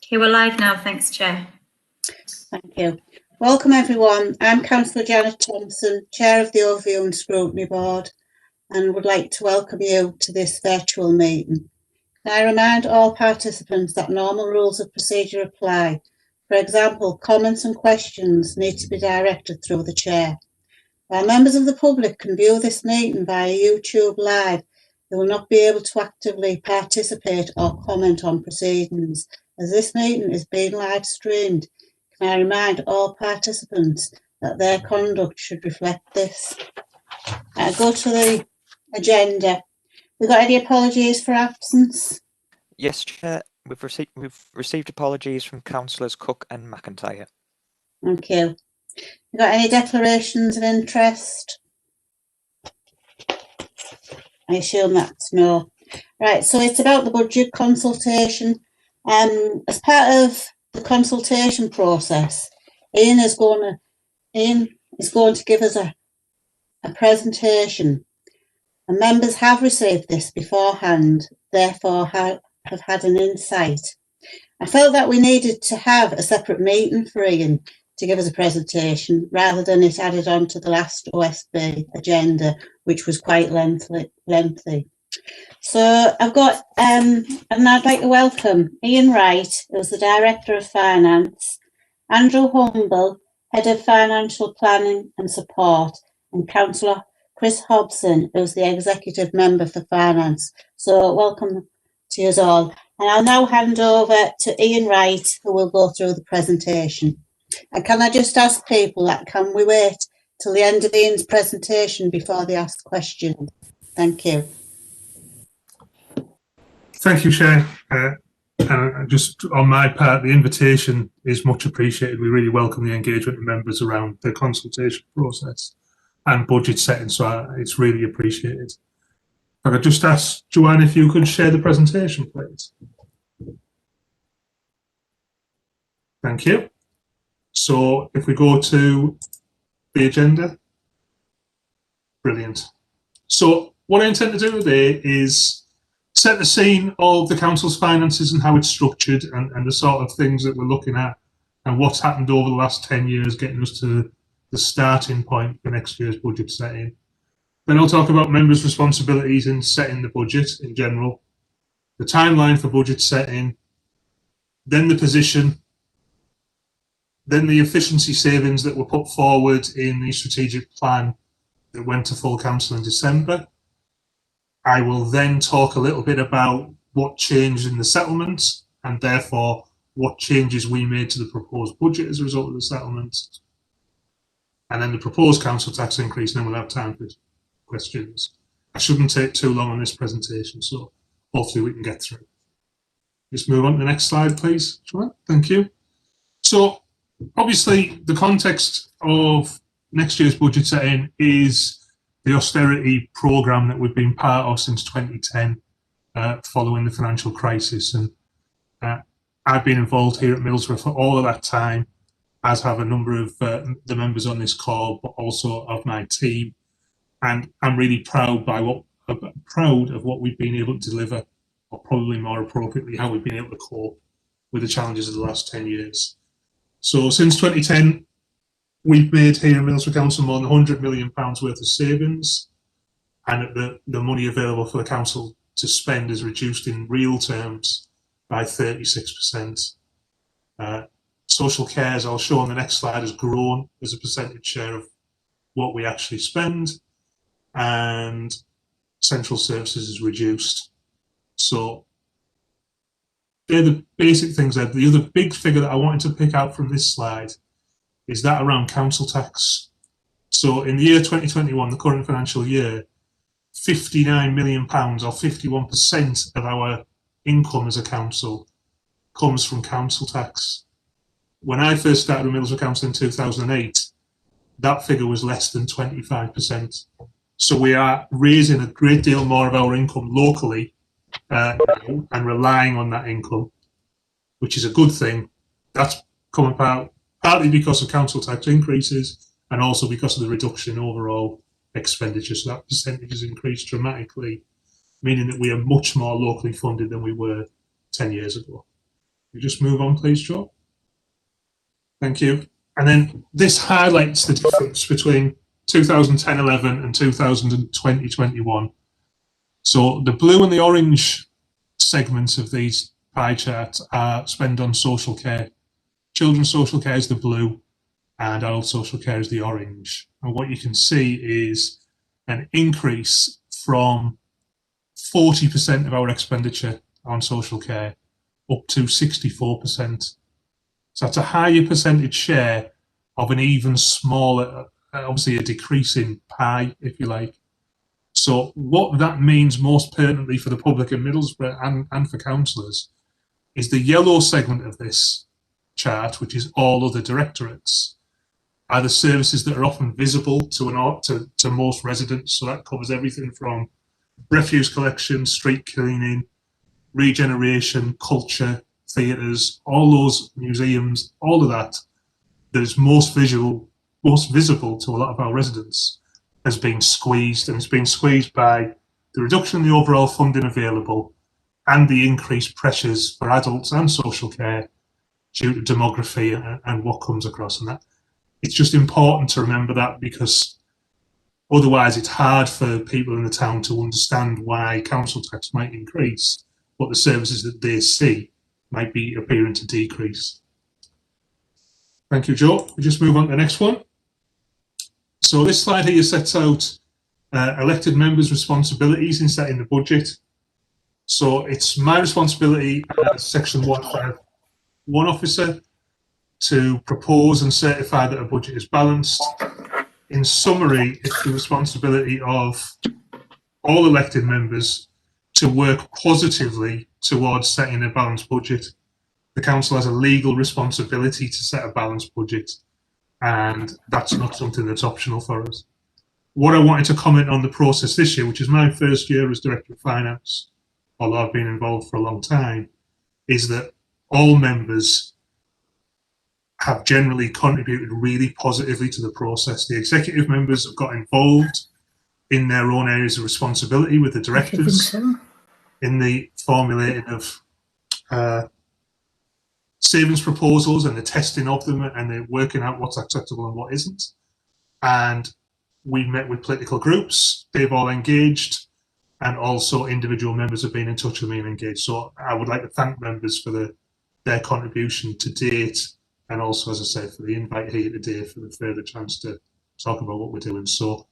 Okay, we're live now. Thanks, Chair. Thank you. Welcome everyone. I'm Councillor Janet Thompson, Chair of the Overview and Scrutiny Board, and would like to welcome you to this virtual meeting. Can I remind all participants that normal rules of procedure apply? For example, comments and questions need to be directed through the Chair. While members of the public can view this meeting via YouTube Live, they will not be able to actively participate or comment on proceedings, as this meeting is being live streamed. Can I remind all participants that their conduct should reflect this? I'll go to the agenda. We've got any apologies for absence? Yes, Chair. We've received apologies from Councillors Cook and McIntyre. Thank you. We've got any declarations of interest? I assume that's no. Right, so it's about the budget consultation. As part of the consultation process, Ian is going to give us a presentation, and members have received this beforehand, therefore have had an insight. I felt that we needed to have a separate meeting for Ian to give us a presentation rather than it added on to the last OSB agenda, which was quite lengthy. So I've got, and I'd like to welcome Ian Wright, who's the Director of Finance, Andrew Humble, Head of Financial Planning and Support, and Councillor Chris Hobson, who's the Executive Member for Finance. So welcome to you all. And I'll now hand over to Ian Wright, who will go through the presentation. And can I just ask people that can we wait till the end of Ian's presentation before they ask questions? Thank you. Thank you, Chair. And just on my part, the invitation is much appreciated. We really welcome the engagement of members around the consultation process and budget setting, so it's really appreciated. If I could just ask Joanne if you could share the presentation, please. Thank you. So if we go to the agenda, brilliant. So what I intend to do today is set the scene of the council's finances and how it's structured and the sort of things that we're looking at and what's happened over the last 10 years, getting us to the starting point for next year's budget setting. Then I'll talk about members' responsibilities in setting the budget in general, the timeline for budget setting, then the position, then the efficiency savings that were put forward in the strategic plan that went to full council in December. I will then talk a little bit about what changed in the settlement and therefore what changes we made to the proposed budget as a result of the settlement. And then the proposed council tax increase, and then we'll have time for questions. I shouldn't take too long on this presentation, so hopefully we can get through. Just move on to the next slide, please. Thank you. So obviously the context of next year's budget setting is the austerity programme that we've been part of since 2010 following the financial crisis. And I've been involved here at Middlesbrough for all of that time, as have a number of the members on this call, but also of my team. And I'm really proud of what we've been able to deliver, or probably more appropriately, how we've been able to cope with the challenges of the last 10 years. So since 2010, we've made here in Middlesbrough Council more than £100 million worth of savings, and the money available for the council to spend is reduced in real terms by 36%. Social care, as I'll show on the next slide, has grown as a percentage share of what we actually spend, and central services is reduced. So they're the basic things there. The other big figure that I wanted to pick out from this slide is that around council tax. So in the year 2021, the current financial year, £59 million or 51% of our income as a council comes from council tax. When I first started with Middlesbrough Council in 2008, that figure was less than 25%. So we are raising a great deal more of our income locally and relying on that income, which is a good thing. That's come about partly because of council tax increases and also because of the reduction in overall expenditure. So that percentage has increased dramatically, meaning that we are much more locally funded than we were 10 years ago. You just move on, please, Joe. Thank you. And then this highlights the difference between 2010-11 and 2020-21. So the blue and the orange segments of these pie charts are spend on social care. Children's social care is the blue and adult social care is the orange. And what you can see is an increase from 40% of our expenditure on social care up to 64%. So that's a higher percentage share of an even smaller, obviously a decreasing pie, if you like. So what that means most pertinently for the public in Middlesbrough and for councillors is the yellow segment of this chart, which is all other directorates, are the services that are often visible to most residents. So that covers everything from refuse collection, street cleaning, regeneration, culture, theatres, all those museums, all of that is most visible to a lot of our residents has been squeezed, and it's been squeezed by the reduction in the overall funding available and the increased pressures for adults and social care due to demography and what comes across. And that it's just important to remember that, because otherwise it's hard for people in the town to understand why council tax might increase, but the services that they see might be appearing to decrease. Thank you, Joe. We just move on to the next one. So this slide here sets out elected members' responsibilities in setting the budget. So it's my responsibility as Section 151 officer to propose and certify that a budget is balanced. In summary, it's the responsibility of all elected members to work positively towards setting a balanced budget. The council has a legal responsibility to set a balanced budget, and that's not something that's optional for us. What I wanted to comment on the process this year, which is my first year as Director of Finance, although I've been involved for a long time, is that all members have generally contributed really positively to the process. The executive members have got involved in their own areas of responsibility with the directors in the formulating of savings proposals and the testing of them, and they're working out what's acceptable and what isn't. And we've met with political groups, they've all engaged, and also individual members have been in touch with me and engaged. So I would like to thank members for their contribution to date, and also, as I said, for the invite here today for the further chance to talk about what we're doing. So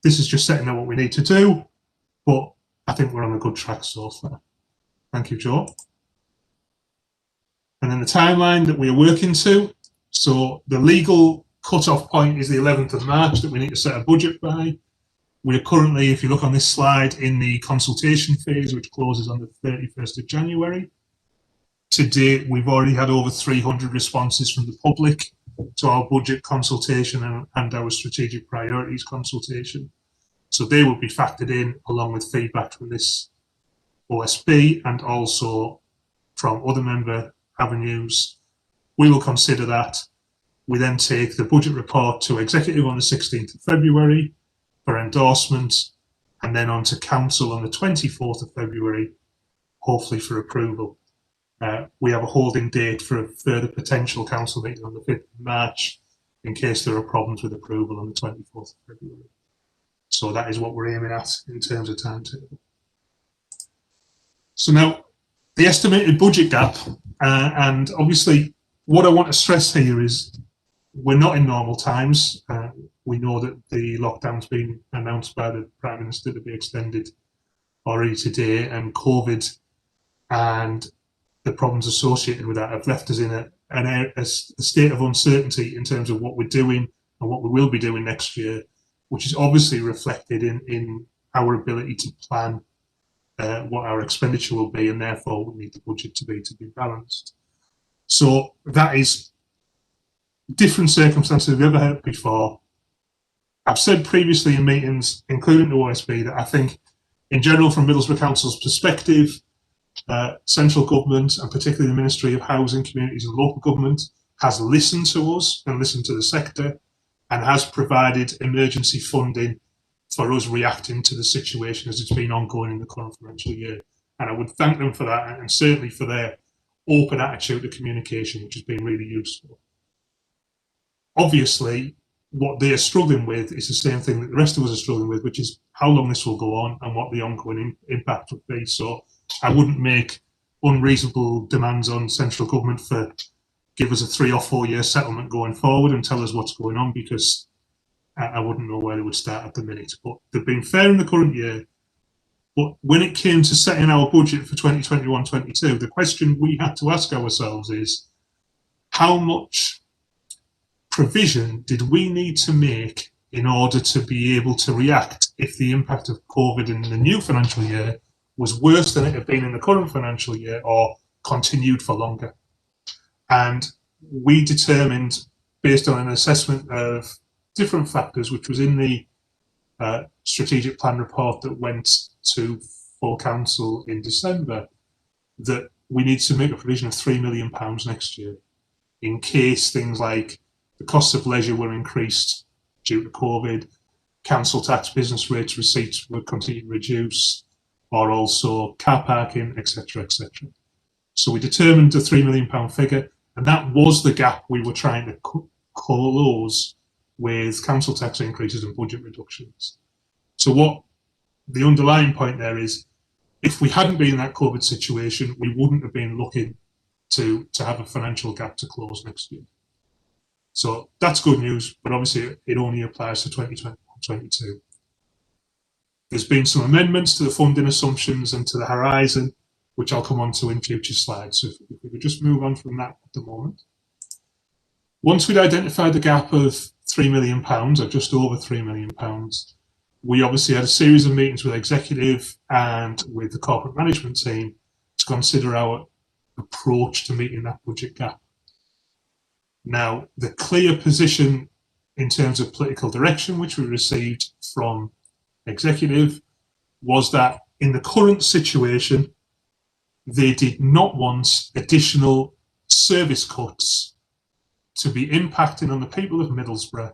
this is just setting out what we need to do, but I think we're on a good track so far. Thank you, Joe. And then the timeline that we're working to. So the legal cut-off point is the 11th of March that we need to set a budget by. We're currently, if you look on this slide, in the consultation phase, which closes on the 31st of January. To date, we've already had over 300 responses from the public to our budget consultation and our strategic priorities consultation. So they will be factored in along with feedback from this OSB and also from other member avenues. We will consider that. We then take the budget report to executive on the 16th of February for endorsement, and then on to council on the 24th of February, hopefully for approval. We have a holding date for a further potential council meeting on the 5th of March in case there are problems with approval on the 24th of February. So that is what we're aiming at in terms of timetable. So now, the estimated budget gap, and obviously what I want to stress here is we're not in normal times. We know that the lockdown's been announced by the Prime Minister to be extended already today, and COVID and the problems associated with that have left us in a state of uncertainty in terms of what we're doing and what we will be doing next year, which is obviously reflected in our ability to plan what our expenditure will be, and therefore we need the budget to be balanced. So that is different circumstances we've ever had before. I've said previously in meetings, including the OSB, that I think in general from Middlesbrough Council's perspective, central government and particularly the Ministry of Housing, Communities and Local Government has listened to us and listened to the sector and has provided emergency funding for us reacting to the situation as it's been ongoing in the current financial year. And I would thank them for that, and certainly for their open attitude to communication, which has been really useful. Obviously, what they are struggling with is the same thing that the rest of us are struggling with, which is how long this will go on and what the ongoing impact would be. So I wouldn't make unreasonable demands on central government for give us a 3 or 4 year settlement going forward and tell us what's going on, because I wouldn't know where they would start at the minute. But they've been fair in the current year. But when it came to setting our budget for 2021-22, the question we had to ask ourselves is, how much provision did we need to make in order to be able to react if the impact of COVID in the new financial year was worse than it had been in the current financial year or continued for longer? And we determined, based on an assessment of different factors, which was in the strategic plan report that went to full council in December, that we need to make a provision of £3 million next year in case things like the costs of leisure were increased due to COVID, council tax business rates receipts would continue to reduce, or also car parking, etc., etc. So we determined a £3 million figure, and that was the gap we were trying to close with council tax increases and budget reductions. So what the underlying point there is, if we hadn't been in that COVID situation, we wouldn't have been looking to have a financial gap to close next year. So that's good news, but obviously it only applies to 2021-22. There's been some amendments to the funding assumptions and to the horizon, which I'll come on to in future slides. So if we could just move on from that at the moment. Once we'd identified the gap of £3 million, or just over £3 million, we obviously had a series of meetings with executive and with the corporate management team to consider our approach to meeting that budget gap. Now, the clear position in terms of political direction, which we received from executive, was that in the current situation, they did not want additional service cuts to be impacting on the people of Middlesbrough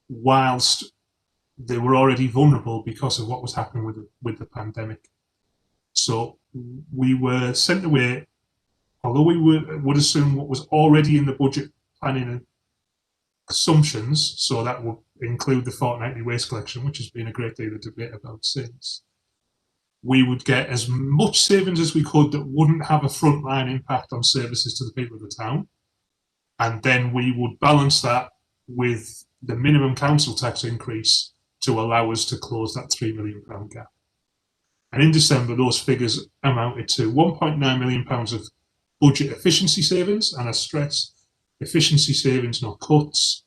whilst they were already vulnerable because of what was happening with the pandemic. So we were sent away, although we would assume what was already in the budget planning assumptions, so that would include the fortnightly waste collection, which has been a great deal of debate about since. We would get as much savings as we could that wouldn't have a frontline impact on services to the people of the town. And then we would balance that with the minimum council tax increase to allow us to close that £3 million gap. And in December, those figures amounted to £1.9 million of budget efficiency savings, and I stress efficiency savings, not cuts.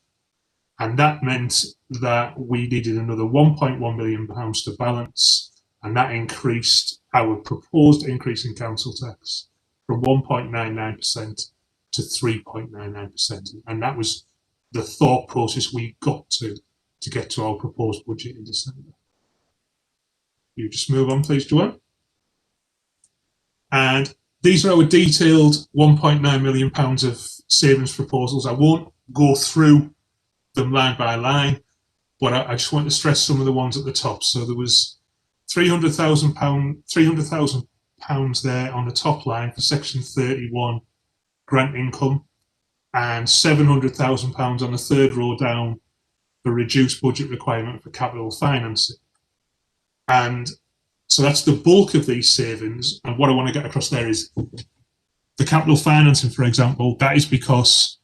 And that meant that we needed another £1.1 million to balance, and that increased our proposed increase in council tax from 1.99% to 3.99%. And that was the thought process we got to get to our proposed budget in December. You just move on, please, Joanne. And these are our detailed £1.9 million of savings proposals. I won't go through them line by line, but I just want to stress some of the ones at the top. So there was £300,000 there on the top line for Section 31 grant income, and £700,000 on the third row down for reduced budget requirement for capital financing. And so that's the bulk of these savings. And what I want to get across there is the capital financing, for example, that is because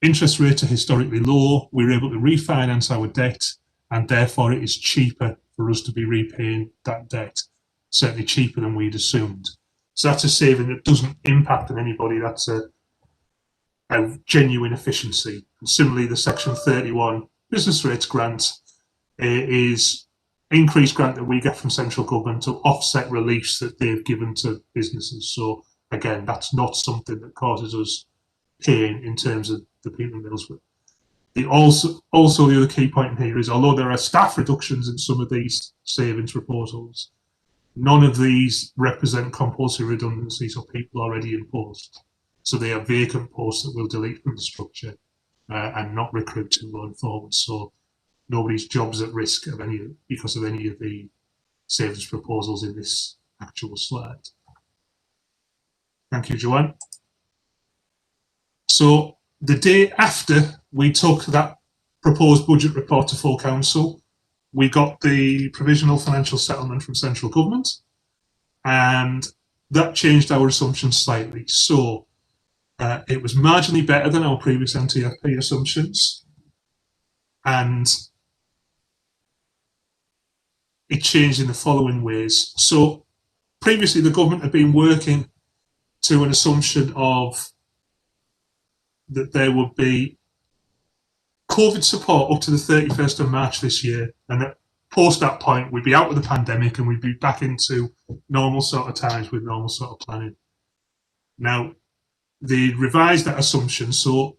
interest rates are historically low. We're able to refinance our debt, and therefore it is cheaper for us to be repaying that debt, certainly cheaper than we'd assumed. So that's a saving that doesn't impact on anybody. That's a genuine efficiency. And similarly, the Section 31 business rates grant is increased grant that we get from central government to offset reliefs that they've given to businesses. So again, that's not something that causes us pain in terms of the people in Middlesbrough. Also the other key point here is, although there are staff reductions in some of these savings proposals, none of these represent compulsory redundancies or people already in post. So they are vacant posts that we'll delete from the structure and not recruit to going forward. So nobody's job's at risk of because of any of the savings proposals in this actual slide. Thank you, Joanne. So the day after we took that proposed budget report to full council, we got the provisional financial settlement from central government, and that changed our assumptions slightly. So it was marginally better than our previous MTFP assumptions, and it changed in the following ways. So previously the government had been working to an assumption of that there would be COVID support up to the 31st of March this year, and that post that point we'd be out of the pandemic and we'd be back into normal sort of times with normal sort of planning. Now, they revised that assumption, so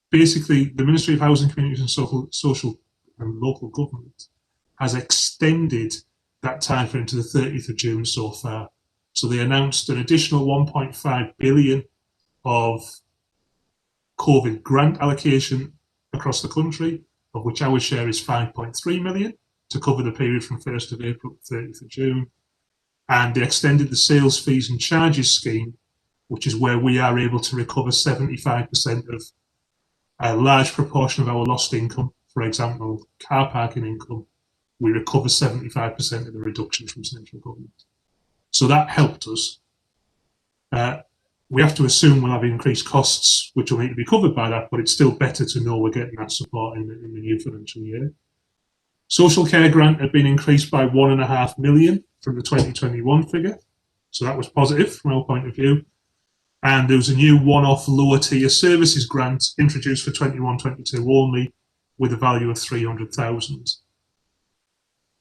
basically the Ministry of Housing, Communities and Social and Local Government has extended that time frame to the 30th of June so far. So they announced an additional 1.5 billion of COVID grant allocation across the country, of which our share is 5.3 million to cover the period from 1st of April to 30th of June. And they extended the sales fees and charges scheme, which is where we are able to recover 75% of a large proportion of our lost income. For example, car parking income, we recover 75% of the reduction from central government. So that helped us. We have to assume we'll have increased costs, which will need to be covered by that, but it's still better to know we're getting that support in the new financial year. Social care grant had been increased by 1.5 million from the 2021 figure. So that was positive from our point of view. And there was a new one-off lower tier services grant introduced for 21-22 only, with a value of 300,000.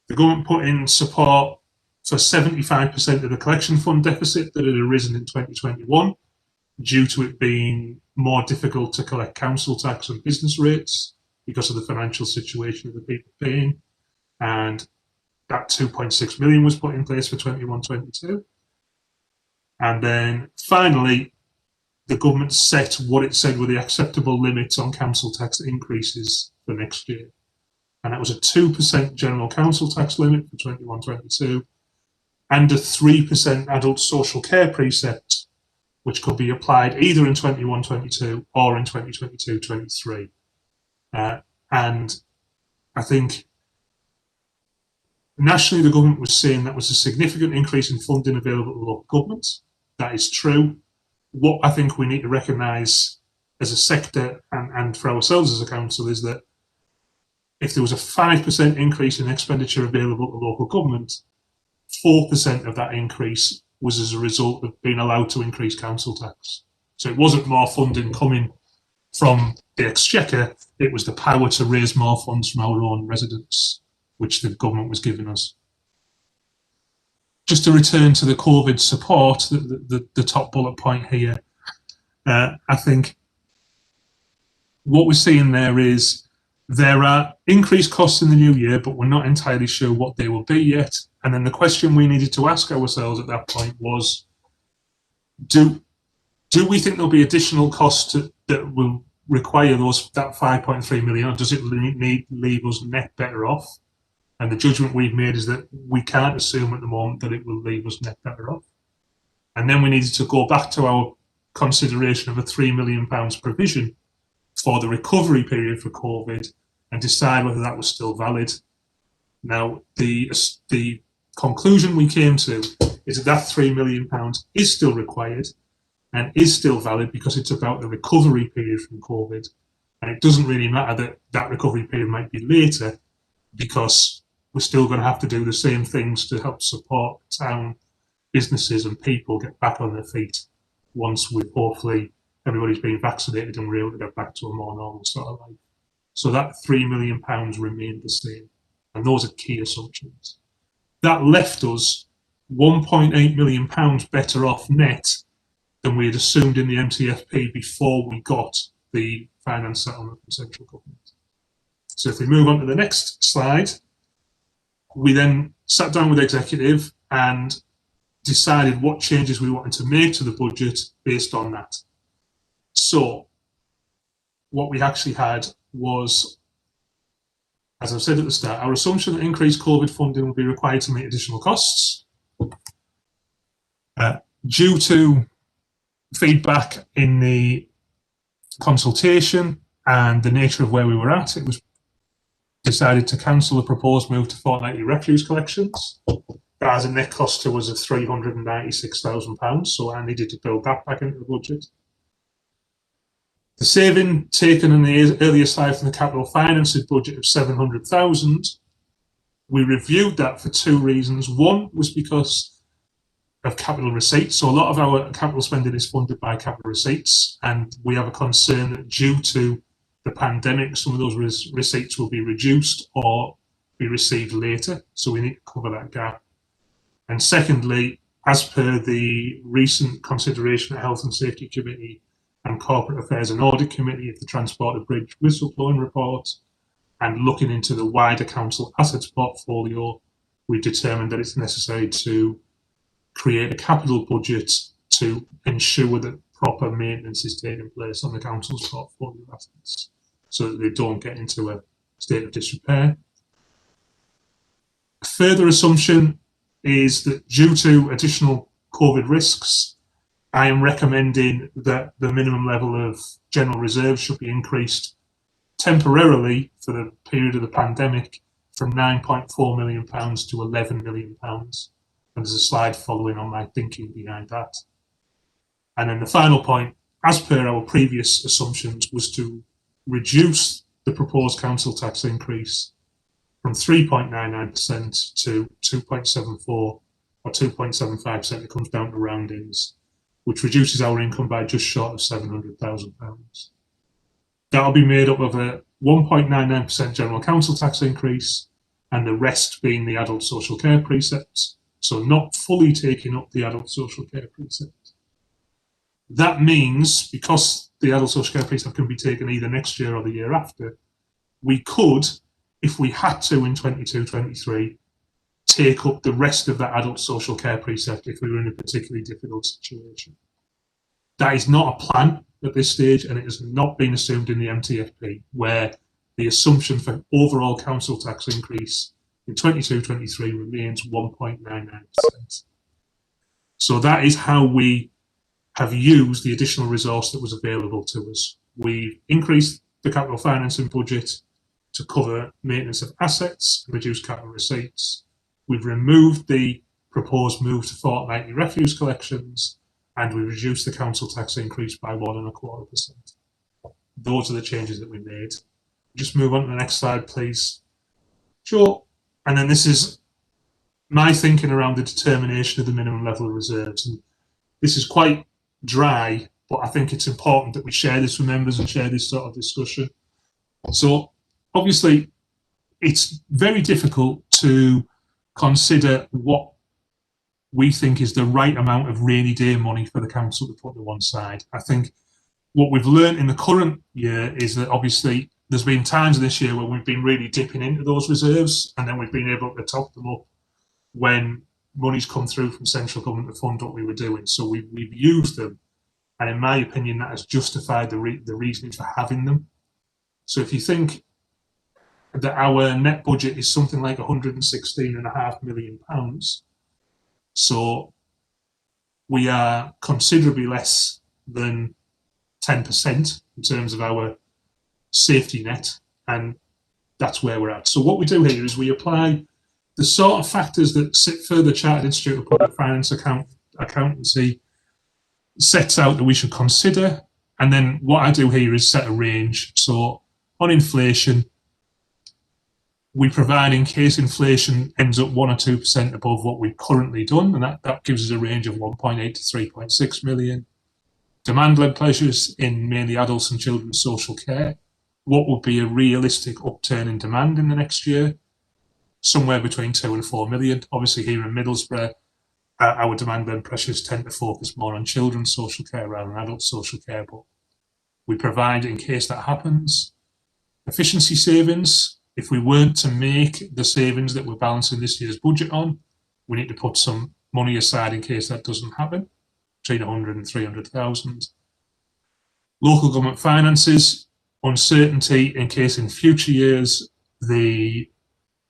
The government put in support for 75% of the collection fund deficit that had arisen in 2021, due to it being more difficult to collect council tax and business rates because of the financial situation of the people paying. And that 2.6 million was put in place for 21-22. And then finally, the government set what it said were the acceptable limits on council tax increases for next year. And that was a 2% general council tax limit for 21-22 and a 3% adult social care precept, which could be applied either in 21-22 or in 2022-23. And I think nationally, the government was saying that was a significant increase in funding available to local governments. That is true. What I think we need to recognise as a sector and for ourselves as a council is that if there was a 5% increase in expenditure available to local government, 4% of that increase was as a result of being allowed to increase council tax. So it wasn't more funding coming from the Exchequer, it was the power to raise more funds from our own residents, which the government was giving us. Just to return to the COVID support, the top bullet point here, I think what we're seeing there is there are increased costs in the new year, but we're not entirely sure what they will be yet. And then the question we needed to ask ourselves at that point was, do we think there'll be additional costs that will require that 5.3 million, or does it leave us net better off? And the judgment we've made is that we can't assume at the moment that it will leave us net better off. And then we needed to go back to our consideration of a £3 million provision for the recovery period for COVID and decide whether that was still valid. Now, the conclusion we came to is that £3 million is still required and is still valid because it's about the recovery period from COVID. And it doesn't really matter that that recovery period might be later, because we're still going to have to do the same things to help support town businesses and people get back on their feet once we've hopefully everybody's been vaccinated and we're able to get back to a more normal sort of life. So that £3 million remained the same. And those are key assumptions. That left us £1.8 million better off net than we had assumed in the MTFP before we got the finance settlement from central government. So if we move on to the next slide, we then sat down with the executive and decided what changes we wanted to make to the budget based on that. So what we actually had was, as I've said at the start, our assumption that increased COVID funding will be required to meet additional costs. Due to feedback in the consultation and the nature of where we were at, it was decided to cancel the proposed move to fortnightly refuse collections. That has a net cost to us of £396,000, so I needed to build that back into the budget. The saving taken in the earlier slide from the capital finances budget of 700,000, we reviewed that for two reasons. One was because of capital receipts. So a lot of our capital spending is funded by capital receipts, and we have a concern that due to the pandemic, some of those receipts will be reduced or be received later. So we need to cover that gap. And secondly, as per the recent consideration at Health and Safety Committee and Corporate Affairs and Audit Committee of the Transport and Bridge whistleblowing report, and looking into the wider council assets portfolio, we determined that it's necessary to create a capital budget to ensure that proper maintenance is taking place on the council's portfolio assets so that they don't get into a state of disrepair. A further assumption is that due to additional COVID risks, I am recommending that the minimum level of general reserves should be increased temporarily for the period of the pandemic from £9.4 million to £11 million. And there's a slide following on my thinking behind that. And then the final point, as per our previous assumptions, was to reduce the proposed council tax increase from 3.99% to 2.74 or 2.75%. It comes down to roundings, which reduces our income by just short of £700,000. That'll be made up of a 1.99% general council tax increase, and the rest being the adult social care precepts. So not fully taking up the adult social care precept. That means, because the adult social care precept can be taken either next year or the year after, we could, if we had to in 22-23, take up the rest of that adult social care precept if we were in a particularly difficult situation. That is not a plan at this stage, and it has not been assumed in the MTFP, where the assumption for overall council tax increase in 22-23 remains 1.99%. So that is how we have used the additional resource that was available to us. We increased the capital financing budget to cover maintenance of assets and reduce capital receipts. We've removed the proposed move to fortnightly refuse collections, and we reduced the council tax increase by 1.25%. Those are the changes that we made. Just move on to the next slide, please. Sure. And then this is my thinking around the determination of the minimum level of reserves. And this is quite dry, but I think it's important that we share this with members and share this sort of discussion. So obviously, it's very difficult to consider what we think is the right amount of rainy day money for the council to put to one side. I think what we've learned in the current year is that obviously there's been times this year where we've been really dipping into those reserves, and then we've been able to top them up when money's come through from central government to fund what we were doing. So we've used them, and in my opinion, that has justified the reasoning for having them. So if you think that our net budget is something like £116.5 million, so we are considerably less than 10% in terms of our safety net, and that's where we're at. So what we do here is we apply the sort of factors that sit further Chartered Institute of Public Finance accountancy sets out that we should consider, and then what I do here is set a range. So on inflation, we provide in case inflation ends up 1 or 2% above what we've currently done, and that gives us a range of 1.8 to 3.6 million. Demand-led pressures in mainly adults and children's social care. What would be a realistic upturn in demand in the next year? Somewhere between 2 and 4 million. Obviously here in Middlesbrough, our demand-led pressures tend to focus more on children's social care rather than adult social care, but we provide in case that happens. Efficiency savings. If we weren't to make the savings that we're balancing this year's budget on, we need to put some money aside in case that doesn't happen, between 100 and 300,000. Local government finances, uncertainty in case in future years the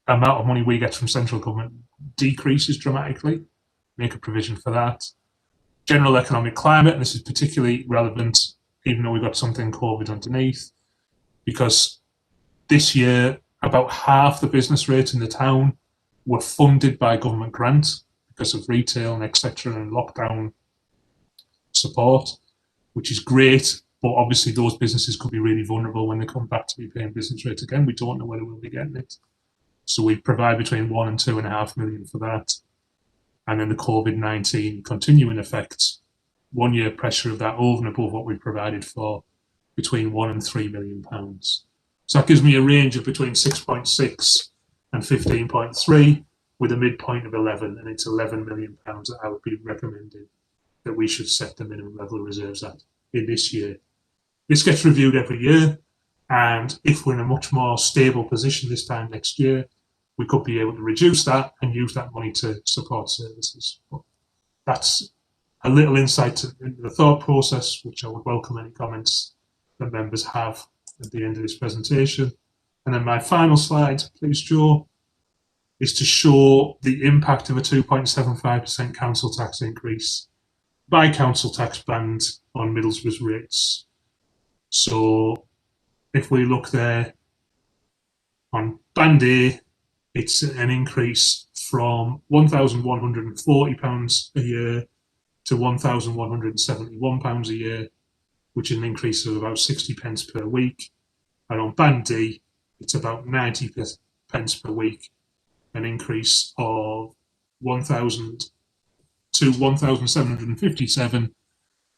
amount of money we get from central government decreases dramatically, make a provision for that. general economic climate, and this is particularly relevant, even though we've got something COVID underneath, because this year about half the business rates in the town were funded by government grants because of retail and etc. and lockdown support, which is great. But obviously those businesses could be really vulnerable when they come back to be paying business rates again. We don't know whether we'll be getting it. So we provide between 1 and 2.5 million for that. And then the COVID-19 continuing effects, 1 year pressure of that over and above what we provided for, between £1 and £3 million. So that gives me a range of between 6.6 and 15.3 with a midpoint of 11, and it's £11 million that I would be recommending that we should set the minimum level of reserves at in this year. This gets reviewed every year, and if we're in a much more stable position this time next year, we could be able to reduce that and use that money to support services. But that's a little insight into the thought process, which I would welcome any comments that members have at the end of this presentation. And then my final slide, please, Joe, is to show the impact of a 2.75% council tax increase by council tax band on Middlesbrough's rates. So if we look there on band A, it's an increase from £1,140 a year to £1,171 a year, which is an increase of about 60 pence per week. And on band D, it's about 90 pence per week, an increase of 1,000 to 1,757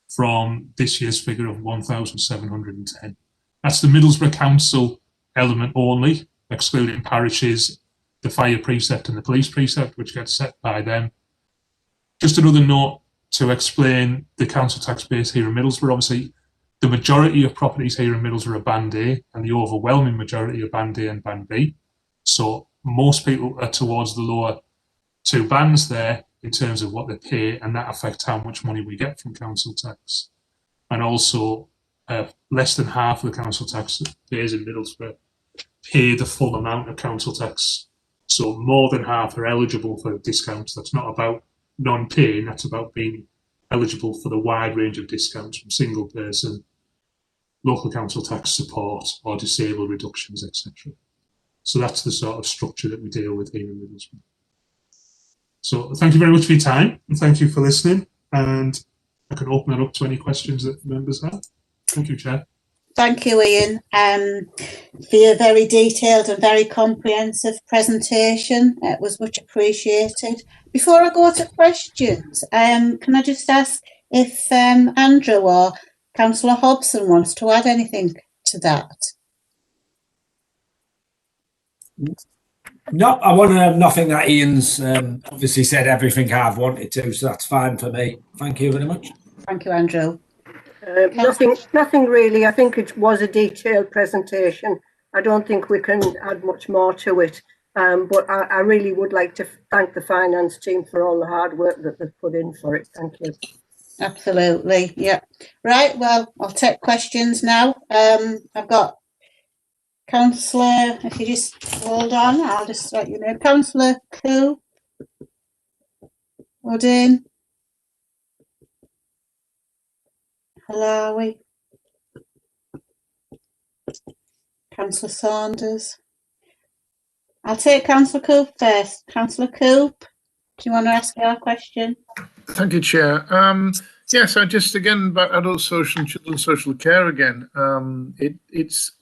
from this year's figure of 1,710. That's the Middlesbrough Council element only, excluding parishes, the fire precept and the police precept, which gets set by them. Just another note to explain the council tax base here in Middlesbrough. Obviously, the majority of properties here in Middlesbrough are band A, and the overwhelming majority are band A and band B. So most people are towards the lower two bands there in terms of what they pay, and that affects how much money we get from council tax. And also, less than half of the council tax pays in Middlesbrough pay the full amount of council tax. So more than half are eligible for discounts. That's not about non-paying, that's about being eligible for the wide range of discounts from single person, local council tax support, or disabled reductions, etc. So that's the sort of structure that we deal with here in Middlesbrough. So thank you very much for your time, and thank you for listening. And I can open it up to any questions that members have. Thank you, Chair. Thank you, Ian, for your very detailed and very comprehensive presentation. It was much appreciated. Before I go to questions, can I just ask if Andrew or Councillor Hobson wants to add anything to that? No, I want to know nothing that Ian's obviously said everything I've wanted to, so that's fine for me. Thank you very much. Thank you, Andrew. Nothing really. I think it was a detailed presentation. I don't think we can add much more to it. But I really would like to thank the finance team for all the hard work that they've put in for it. Thank you. Absolutely. Yeah. Right. Well, I'll take questions now. I've got Councillor, if you just hold on, I'll just let you know. Councillor Coo. Odin. Halawi. Councillor Saunders. I'll take Councillor Coop first. Councillor Coop, do you want to ask your question? Thank you, Chair. Yes, I just again about adult social and children's social care again. It's,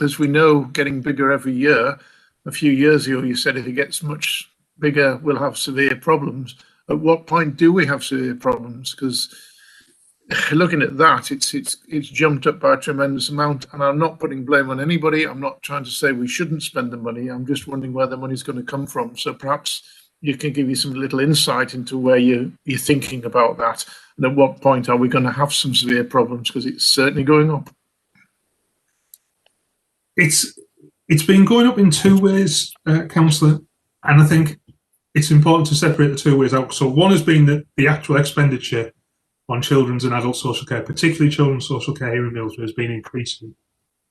as we know, getting bigger every year. A few years ago, you said if it gets much bigger, we'll have severe problems. At what point do we have severe problems? Because looking at that, it's jumped up by a tremendous amount, and I'm not putting blame on anybody. I'm not trying to say we shouldn't spend the money. I'm just wondering where the money's going to come from. So perhaps you can give you some little insight into where you're thinking about that, and at what point are we going to have some severe problems, because it's certainly going up. It's been going up in two ways, Councillor, and I think it's important to separate the two ways out. So one has been that the actual expenditure on children's and adult social care, particularly children's social care here in Middlesbrough, has been increasing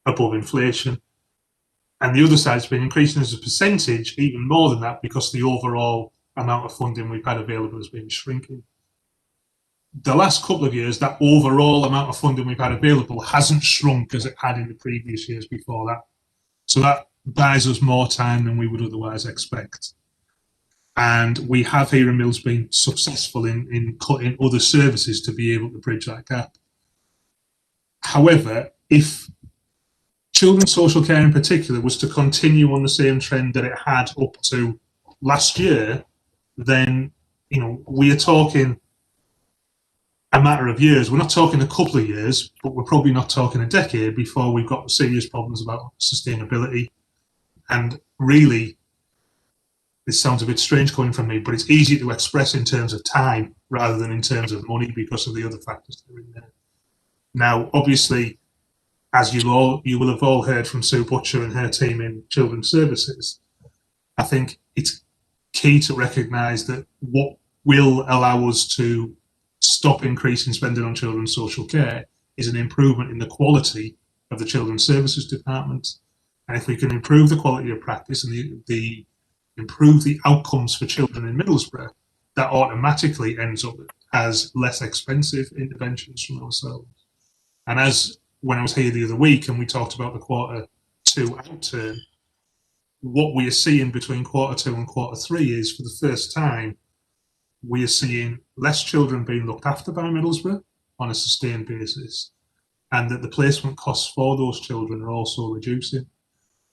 above inflation. And the other side has been increasing as a percentage, even more than that, because the overall amount of funding we've had available has been shrinking. the last couple of years, that overall amount of funding we've had available hasn't shrunk as it had in the previous years before that. So that buys us more time than we would otherwise expect. And we have here in Mills been successful in cutting other services to be able to bridge that gap. However, if children's social care in particular was to continue on the same trend that it had up to last year, then, you know, we are talking a matter of years. We're not talking a couple of years, but we're probably not talking a decade before we've got serious problems about sustainability. And really, this sounds a bit strange coming from me, but it's easy to express in terms of time rather than in terms of money because of the other factors that are in there. Now, obviously, as you will have all heard from Sue Butcher and her team in Children's Services, I think it's key to recognise that what will allow us to stop increasing spending on children's social care is an improvement in the quality of the Children's Services Department. And if we can improve the quality of practice and improve the outcomes for children in Middlesbrough, that automatically ends up as less expensive interventions from ourselves. And as when I was here the other week and we talked about the Q2 outturn, what we are seeing between Q2 and Q3 is, for the first time, we are seeing less children being looked after by Middlesbrough on a sustained basis, and that the placement costs for those children are also reducing.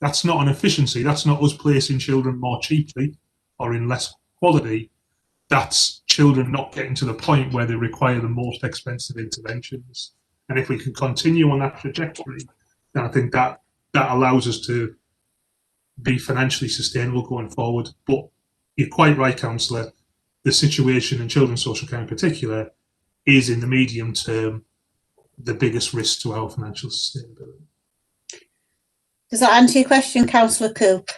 That's not an efficiency. That's not us placing children more cheaply or in less quality. That's children not getting to the point where they require the most expensive interventions. And if we can continue on that trajectory, then I think that allows us to be financially sustainable going forward. But you're quite right, Councillor. The situation in children's social care in particular is, in the medium term, the biggest risk to our financial sustainability. Does that answer your question, Councillor Coop?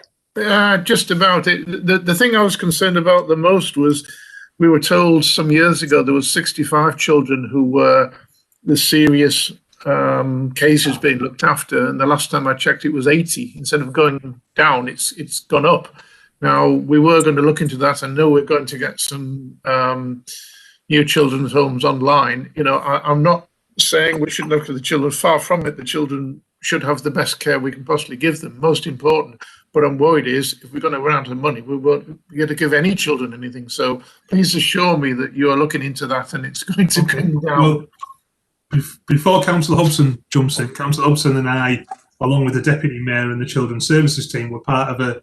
Just about it. The thing I was concerned about the most was we were told some years ago there was 65 children who were the serious cases being looked after, and the last time I checked it was 80. Instead of going down, it's gone up. Now, we were going to look into that. I know we're going to get some new children's homes online. You know, I'm not saying we should look at the children. Far from it. The children should have the best care we can possibly give them, most important. But I'm worried is, if we're going to run out of money, we won't be able to give any children anything. So please assure me that you are looking into that and it's going to come down. Well, before Councillor Hobson jumps in, Councillor Hobson and I, along with the Deputy Mayor and the Children's Services team, were part of a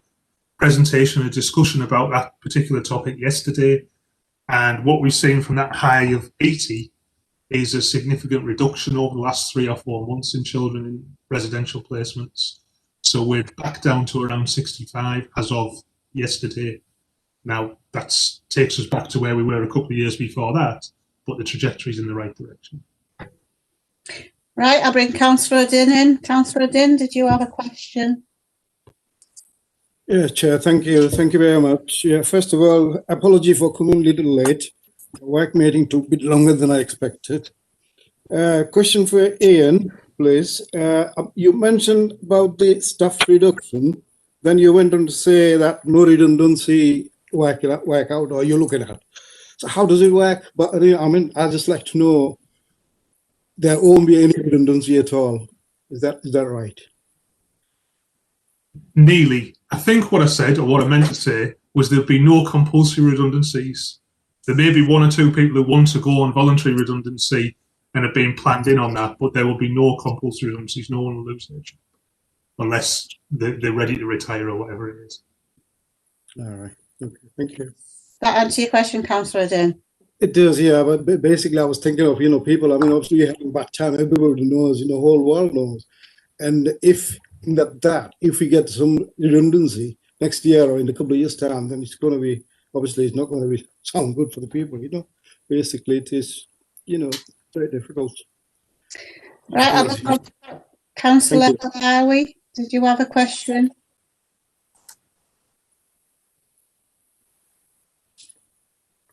presentation and a discussion about that particular topic yesterday. And what we've seen from that high of 80 is a significant reduction over the last 3 or 4 months in children in residential placements. So we're back down to around 65 as of yesterday. Now, that takes us back to where we were a couple of years before that, but the trajectory is in the right direction. Right, I'll bring Councillor O'Dinn in. Councillor O'Dinn, did you have a question? Yeah, Chair, thank you. Thank you very much. Yeah, first of all, apology for coming a little late. The work meeting took a bit longer than I expected. Question for Ian, please. You mentioned about the staff reduction. Then you went on to say that no redundancy work out, or you're looking at. So how does it work? But I mean, I'd just like to know, there won't be any redundancy at all. Is that right? Nearly. I think what I said, or what I meant to say, was there'll be no compulsory redundancies. There may be 1 or 2 people who want to go on voluntary redundancy and have been planned in on that, but there will be no compulsory redundancies. No one will lose their job unless they're ready to retire or whatever it is. All right. Okay. Thank you. That answer your question, Councillor O'Dinn? It does, yeah. But basically, I was thinking of, people. I mean, obviously, you're having bad time. Everybody knows, the whole world knows. And if if we get some redundancy next year or in a couple of years' time, then it's going to be, obviously, it's not going to be sound good for the people. Basically, it is, very difficult. Right, Councillor Halawi, did you have a question?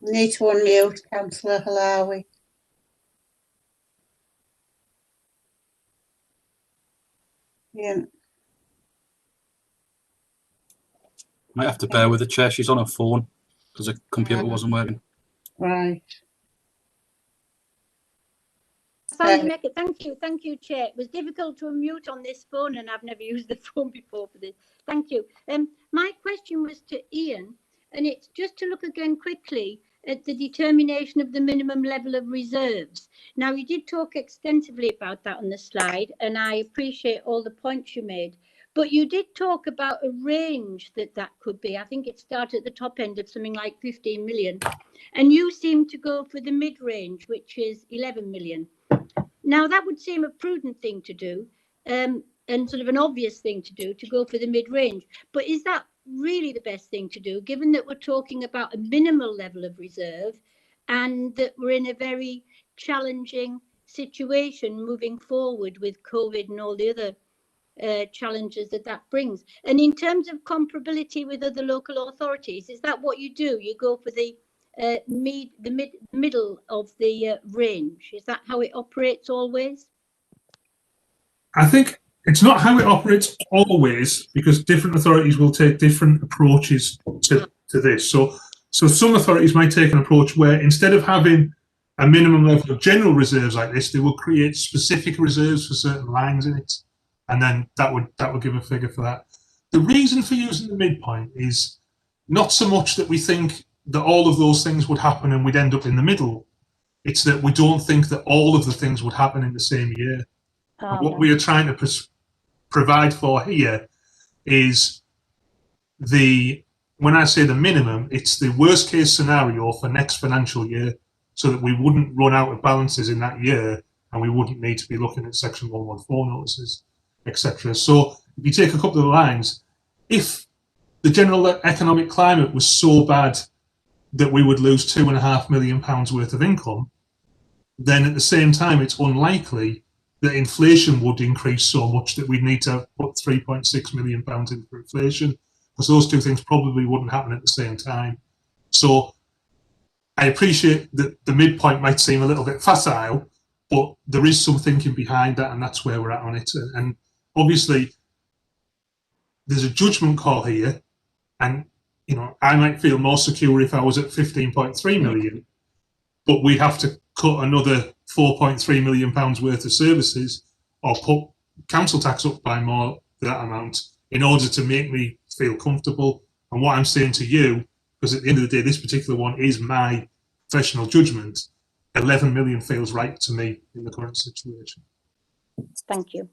Need to unmute, Councillor Halawi. Yeah. Might have to bear with the chair. She's on her phone because the computer wasn't working. Right. Thank you, Chair. It was difficult to unmute on this phone, and I've never used the phone before for this. Thank you. My question was to Ian, and it's just to look again quickly at the determination of the minimum level of reserves. Now, you did talk extensively about that on the slide, and I appreciate all the points you made. But you did talk about a range that could be. I think it started at the top end of something like 15 million. And you seem to go for the mid-range, which is 11 million. Now, that would seem a prudent thing to do, and sort of an obvious thing to do, to go for the mid-range. But is that really the best thing to do, given that we're talking about a minimal level of reserve and that we're in a very challenging situation moving forward with COVID and all the other challenges that brings? And in terms of comparability with other local authorities, is that what you do? You go for the middle of the range? Is that how it operates always? I think it's not how it operates always, because different authorities will take different approaches to this. So some authorities might take an approach where instead of having a minimum level of general reserves like this, they will create specific reserves for certain lines in it, and then that would give a figure for that. The reason for using the midpoint is not so much that we think that all of those things would happen and we'd end up in the middle. It's that we don't think that all of the things would happen in the same year. And what we are trying to provide for here is when I say the minimum, it's the worst case scenario for next financial year, so that we wouldn't run out of balances in that year and we wouldn't need to be looking at Section 114 notices, etc. So if you take a couple of lines, if the general economic climate was so bad that we would lose £2.5 million worth of income, then at the same time, it's unlikely that inflation would increase so much that we'd need to put £3.6 million in for inflation, because those two things probably wouldn't happen at the same time. So I appreciate that the midpoint might seem a little bit facile, but there is some thinking behind that, and that's where we're at on it. And obviously, there's a judgment call here, and I might feel more secure if I was at 15.3 million, but we'd have to cut another £4.3 million worth of services or put council tax up by more than that amount in order to make me feel comfortable. And what I'm saying to you, because at the end of the day, this particular one is my professional judgment, 11 million feels right to me in the current situation. Thank you.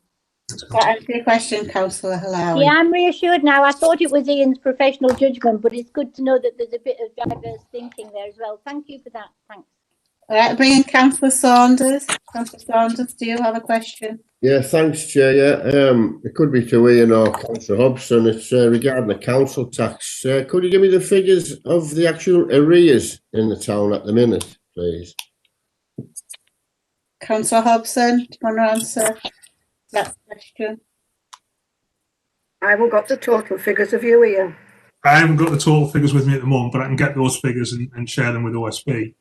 That answer your question, Councillor Halawi? Yeah, I'm reassured now. I thought it was Ian's professional judgment, but it's good to know that there's a bit of diverse thinking there as well. Thank you for that. Thanks. All right, bring in Councillor Saunders. Councillor Saunders, do you have a question? Yeah, thanks, Chair. Yeah, it could be to Ian or Councillor Hobson. It's regarding the council tax. Could you give me the figures of the actual arrears in the town at the minute, please? Councillor Hobson, do you want to answer that question? I haven't got the total figures of you, Ian. I haven't got the total figures with me at the moment, but I can get those figures and share them with OSB.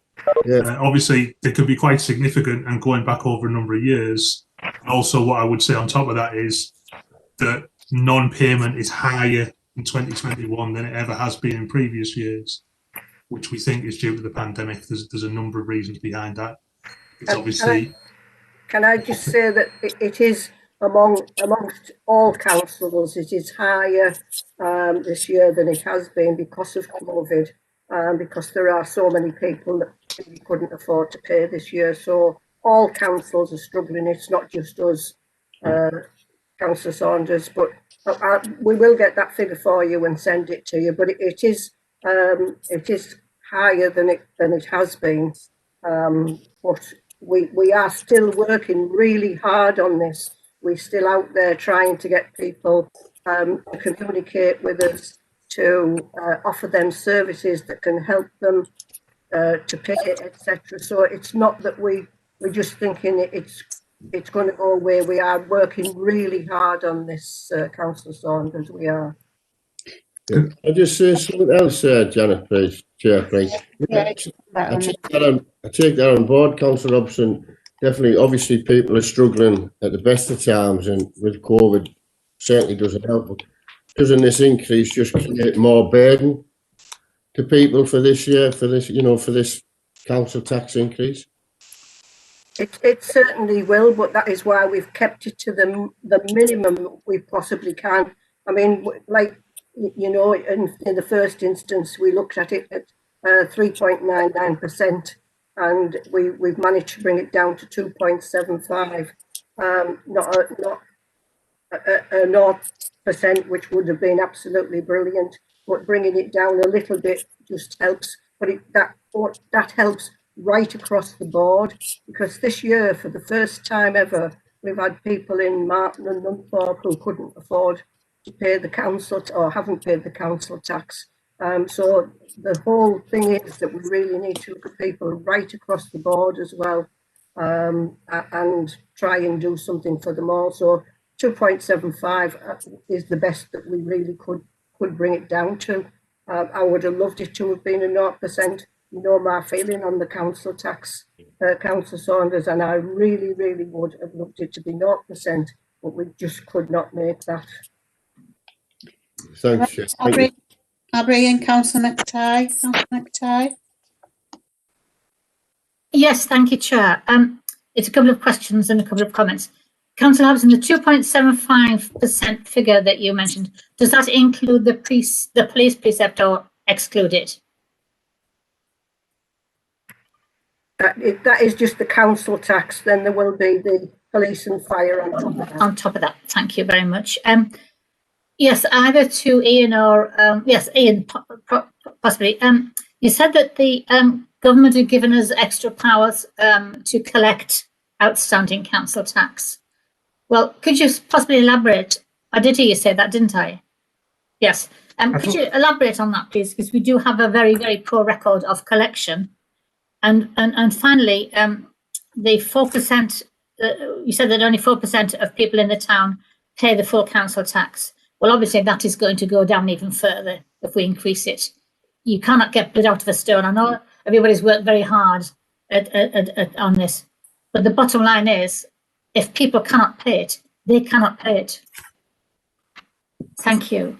Yeah. Obviously, they could be quite significant and going back over a number of years. Also, what I would say on top of that is that non-payment is higher in 2021 than it ever has been in previous years, which we think is due to the pandemic. There's a number of reasons behind that. It's obviously. Can I just say that it is amongst all councils, it is higher this year than it has been because of COVID, because there are so many people that we couldn't afford to pay this year. So all councils are struggling. It's not just us, Councillor Saunders, but we will get that figure for you and send it to you. But it is higher than it has been. But we are still working really hard on this. We're still out there trying to get people to communicate with us, to offer them services that can help them to pay, etc. So it's not that we're just thinking it's going to go away. We are working really hard on this, Councillor Saunders. We are. Yeah. I just say something else, Janet, please, Chair, please. Yeah, I take that on board, Councillor Hobson. Definitely, obviously, people are struggling at the best of times, and with COVID, certainly doesn't help. But doesn't this increase just create more burden to people for this year, for this council tax increase? It certainly will, but that is why we've kept it to the minimum we possibly can. I mean, like, you know, in the first instance, we looked at it at 3.99%, and we've managed to bring it down to 2.75. Not a 0%, which would have been absolutely brilliant, but bringing it down a little bit just helps. But that helps right across the board, because this year, for the first time ever, we've had people in Martin and Nunthorpe who couldn't afford to pay the council or haven't paid the council tax. So the whole thing is that we really need to look at people right across the board as well, and try and do something for them all. So 2.75 is the best that we really could bring it down to. I would have loved it to have been a 0%. You know my feeling on the council tax, Councillor Saunders, and I really, really would have loved it to be 0%, but we just could not make that. Thanks, Chair. I'll bring in Councillor McTighe. Councillor McTighe. Yes, thank you, Chair. It's a couple of questions and a couple of comments. Councillor Hobson, the 2.75% figure that you mentioned, does that include the police precept or exclude it? That is just the council tax. Then there will be the police and fire on top of that. On top of that, thank you very much. Yes, either to Ian or yes, Ian, possibly. You said that the government had given us extra powers to collect outstanding council tax. Well, could you possibly elaborate? I did hear you say that, didn't I? Yes. Could you elaborate on that, please? Because we do have a very, very poor record of collection. And finally, the 4%. You said that only 4% of people in the town pay the full council tax. Well, obviously that is going to go down even further if we increase it. You cannot get blood out of a stone. I know everybody's worked very hard on this, but the bottom line is, if people cannot pay it, they cannot pay it. Thank you.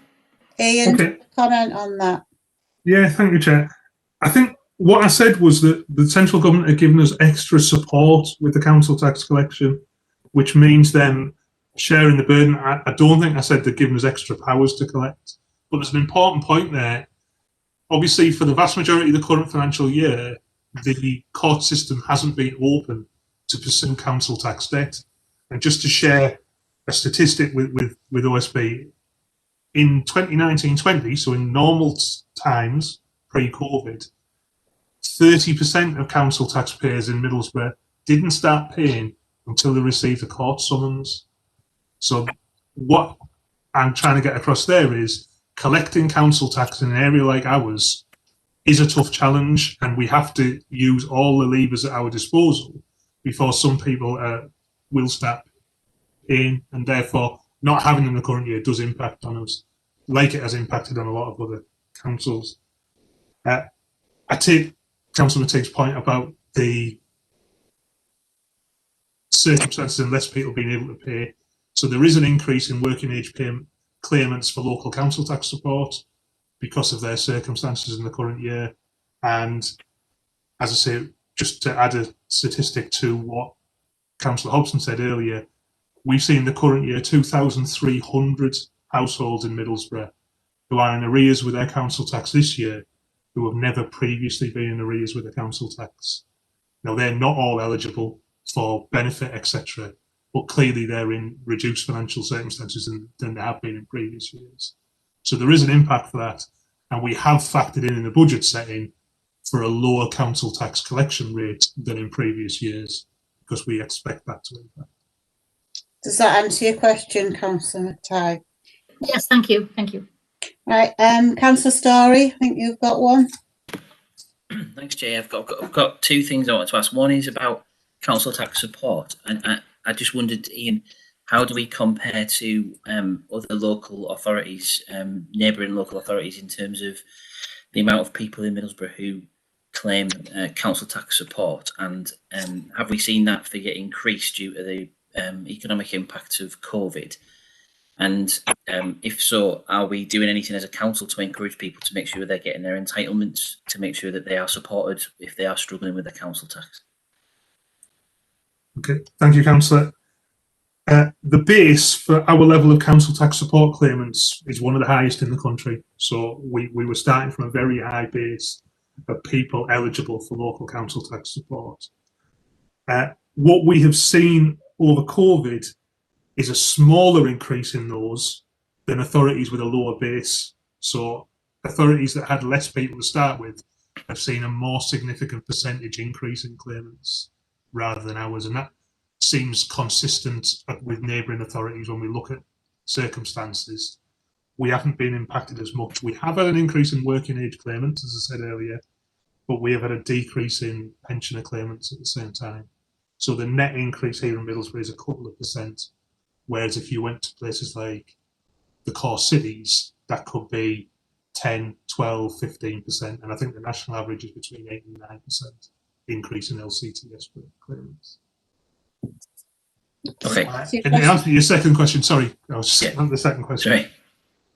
Ian, comment on that. Yeah, thank you, Chair. I think what I said was that the central government had given us extra support with the council tax collection, which means then sharing the burden. I don't think I said they'd given us extra powers to collect, but there's an important point there. Obviously, for the vast majority of the current financial year, the court system hasn't been open to pursue council tax debt. And just to share a statistic with OSB, in 2019-20, so in normal times, pre-COVID, 30% of council taxpayers in Middlesbrough didn't start paying until they received a court summons. So what I'm trying to get across there is collecting council tax in an area like ours is a tough challenge, and we have to use all the levers at our disposal before some people will start paying, and therefore not having them in the current year does impact on us, like it has impacted on a lot of other councils. I take Councillor McTeague's point about the circumstances and less people being able to pay. So there is an increase in working age claimants for local council tax support because of their circumstances in the current year. And as I say, just to add a statistic to what Councillor Hobson said earlier, we've seen the current year 2,300 households in Middlesbrough who are in arrears with their council tax this year who have never previously been in arrears with the council tax. Now, they're not all eligible for benefit, etc., but clearly they're in reduced financial circumstances than they have been in previous years. So there is an impact for that, and we have factored in the budget setting for a lower council tax collection rate than in previous years, because we expect that to impact. Does that answer your question, Councillor McTighe? Yes, thank you. Thank you. Right, Councillor Story, I think you've got one. Thanks, Jay. I've got two things I want to ask. One is about council tax support, and I just wondered, Ian, how do we compare to other local authorities, neighbouring local authorities, in terms of the amount of people in Middlesbrough who claim council tax support, and have we seen that figure increase due to the economic impact of COVID? And if so, are we doing anything as a council to encourage people to make sure they're getting their entitlements, to make sure that they are supported if they are struggling with the council tax? Okay, thank you, Councillor. The base for our level of council tax support claimants is one of the highest in the country. So we were starting from a very high base of people eligible for local council tax support. What we have seen over COVID is a smaller increase in those than authorities with a lower base. So authorities that had less people to start with have seen a more significant percentage increase in claimants rather than ours. And that seems consistent with neighbouring authorities when we look at circumstances. We haven't been impacted as much. We have had an increase in working age claimants, as I said earlier, but we have had a decrease in pensioner claimants at the same time. So the net increase here in Middlesbrough is a couple of percent, whereas if you went to places like the core cities, that could be 10, 12, 15%. And I think the national average is between 8 and 9% increase in LCTS claimants. Okay. In answer to your second question, sorry, I was just on the second question. Sorry.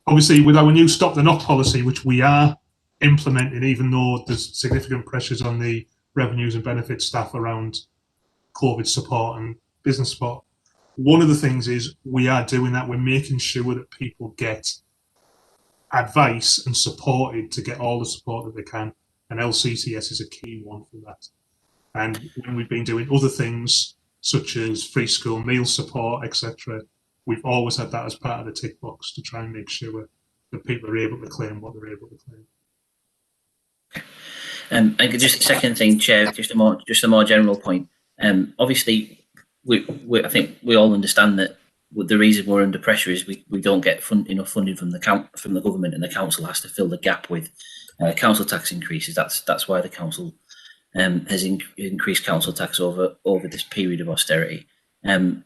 Obviously, with our new stop the knock policy, which we are implementing, even though there's significant pressures on the revenues and benefits staff around COVID support and business support, one of the things is we are doing that. We're making sure that people get advice and supported to get all the support that they can. And LCTS is a key one for that. And when we've been doing other things, such as free school meal support, etc., we've always had that as part of the tick box to try and make sure that people are able to claim what they're able to claim. And just a second thing, Chair, just a more general point. Obviously, I think we all understand that the reason we're under pressure is we don't get enough funding from the government, and the council has to fill the gap with council tax increases. That's why the council has increased council tax over this period of austerity.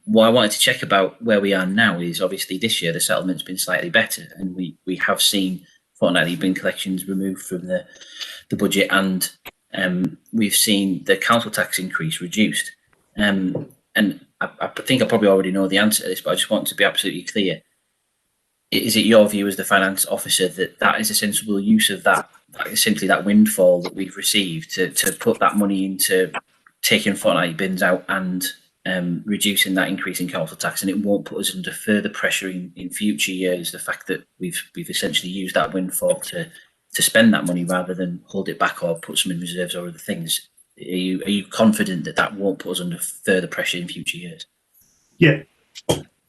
What I wanted to check about where we are now is obviously this year the settlement's been slightly better, and we have seen fortnightly bin collections removed from the budget, and we've seen the council tax increase reduced. And I think I probably already know the answer to this, but I just want to be absolutely clear. Is it your view as the finance officer that is a sensible use of that essentially that windfall that we've received to put that money into taking fortnightly bins out and reducing that increase in council tax, and it won't put us under further pressure in future years, the fact that we've essentially used that windfall to spend that money rather than hold it back or put some in reserves or other things? Are you confident that won't put us under further pressure in future years? Yeah,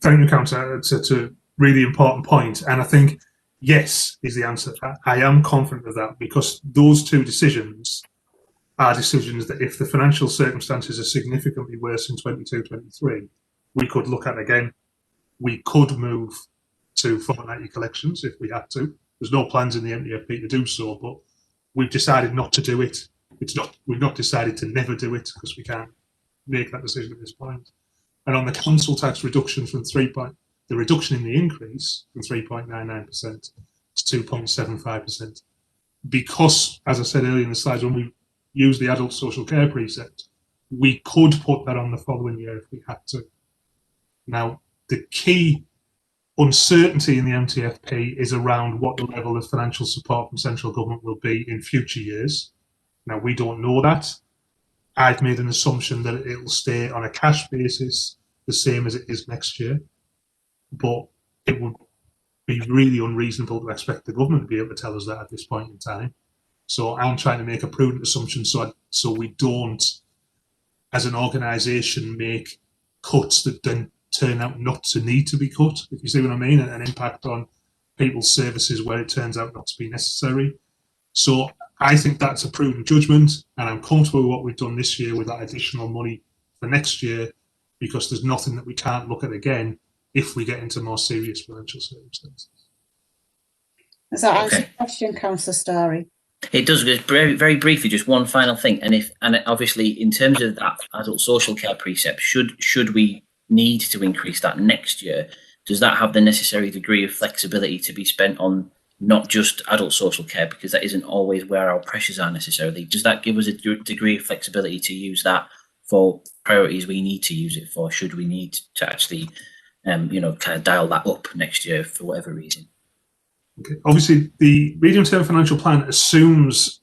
thank you, Councillor. It's a really important point, and I think yes is the answer. I am confident of that, because those two decisions are decisions that if the financial circumstances are significantly worse in 22-23, we could look at again. We could move to fortnightly collections if we had to. There's no plans in the MTFP to do so, but we've decided not to do it. We've not decided to never do it, because we can't make that decision at this point. And on the council tax reduction from the reduction in the increase from 3.99% to 2.75%, because, as I said earlier in the slides, when we use the adult social care precept, we could put that on the following year if we had to. Now, the key uncertainty in the MTFP is around what the level of financial support from central government will be in future years. Now, we don't know that. I've made an assumption that it will stay on a cash basis the same as it is next year, but it would be really unreasonable to expect the government to be able to tell us that at this point in time. So I'm trying to make a prudent assumption so we don't, as an organisation, make cuts that then turn out not to need to be cut, if you see what I mean, and an impact on people's services where it turns out not to be necessary. So I think that's a prudent judgment, and I'm comfortable with what we've done this year with that additional money for next year, because there's nothing that we can't look at again if we get into more serious financial circumstances. Does that answer the question, Councillor Starry? It does. Very, very briefly, just one final thing, and obviously in terms of that adult social care precept, should we need to increase that next year, does that have the necessary degree of flexibility to be spent on not just adult social care, because that isn't always where our pressures are necessarily? Does that give us a degree of flexibility to use that for priorities we need to use it for, should we need to actually, kind of dial that up next year for whatever reason? Okay. Obviously, the medium-term financial plan assumes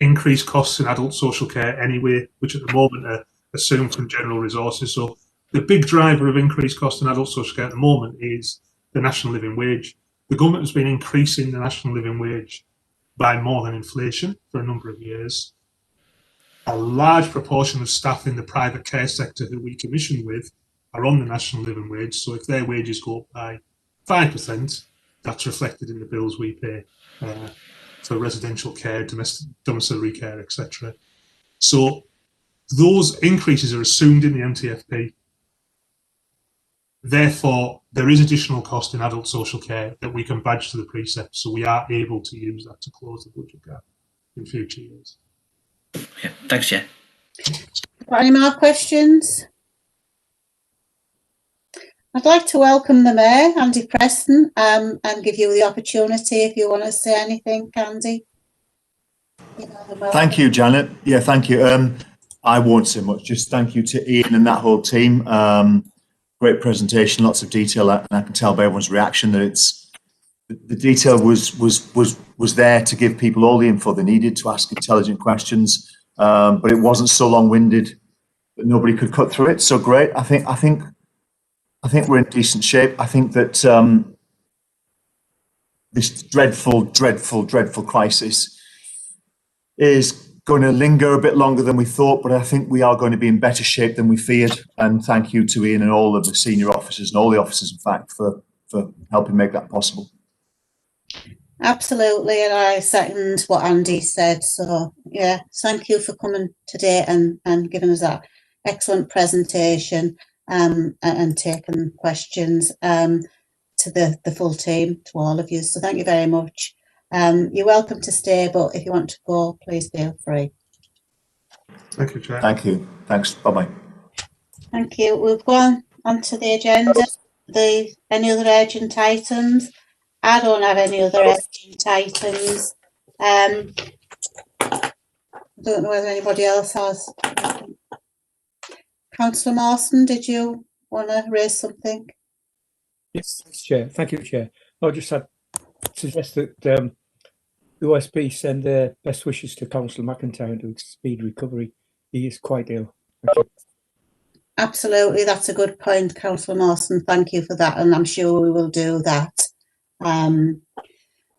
increased costs in adult social care anyway, which at the moment are assumed from general resources. So the big driver of increased cost in adult social care at the moment is the national living wage. The government has been increasing the national living wage by more than inflation for a number of years. A large proportion of staff in the private care sector who we commission with are on the national living wage. So if their wages go up by 5%, that's reflected in the bills we pay for residential care, domiciliary care, etc. So those increases are assumed in the MTFP. Therefore, there is additional cost in adult social care that we can badge to the precept, so we are able to use that to close the budget gap in future years. Yeah, thanks, Chair. Got any more questions? I'd like to welcome the Mayor, Andy Preston, and give you the opportunity if you want to say anything, Andy. Thank you, Janet. Yeah, thank you. I won't say much, just thank you to Ian and that whole team. Great presentation, lots of detail, and I can tell by everyone's reaction that the detail was there to give people all the info they needed to ask intelligent questions, but it wasn't so long-winded that nobody could cut through it. So great. I think we're in decent shape. I think that this dreadful crisis is going to linger a bit longer than we thought, but I think we are going to be in better shape than we feared. And thank you to Ian and all of the senior officers and all the officers, in fact, for helping make that possible. Absolutely, and I second what Andy said. So yeah, thank you for coming today and giving us that excellent presentation and taking questions to the full team, to all of you. So thank you very much. You're welcome to stay, but if you want to go, please feel free. Thank you, Chair. Thank you. Thanks. Bye-bye. Thank you. We've gone onto the agenda. Any other urgent items? I don't have any other urgent items. I don't know whether anybody else has. Councillor Mawson, did you want to raise something? Yes, Chair. Thank you, Chair. I just had suggest that the OSB send their best wishes to Councillor McIntyre and to his speed recovery. He is quite ill. Thank you. Absolutely, that's a good point, Councillor Mawson. Thank you for that, and I'm sure we will do that.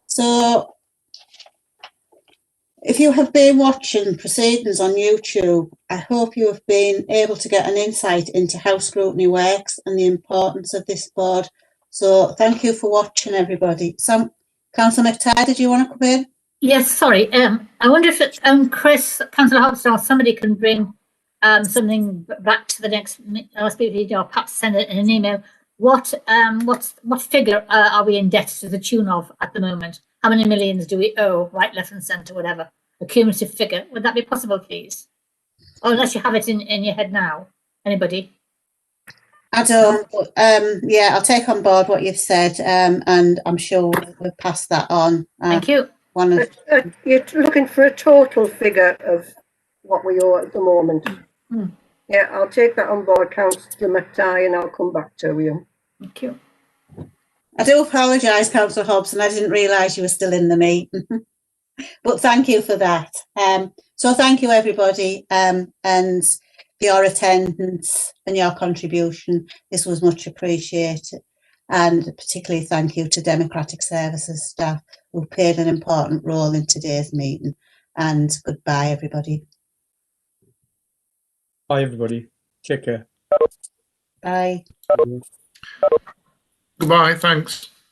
So, if you have been watching proceedings on YouTube, I hope you have been able to get an insight into how Scrutiny works and the importance of this board. So, thank you for watching, everybody. Councillor McTighe, did you want to come in? Yes, sorry. I wonder if it's, Chris, Councillor Hobson, or somebody can bring something back to the next OSB video, or perhaps send it in an email. What figure are we in debt to the tune of at the moment? How many millions do we owe, right, left and centre, whatever? A cumulative figure. Would that be possible, please? Or unless you have it in your head now. Anybody? I don't. Yeah, I'll take on board what you've said, and I'm sure we'll pass that on. Thank you. You're looking for a total figure of what we owe at the moment. Yeah, I'll take that on board, Councillor McTighe, and I'll come back to you. Thank you. I do apologise, Councillor Hobson. I didn't realise you were still in the meeting. But thank you for that. So thank you, everybody, and for your attendance and your contribution. This was much appreciated. And particularly thank you to Democratic Services staff who played an important role in today's meeting. And goodbye, everybody. Bye, everybody. Take care. Bye. Goodbye. Thanks.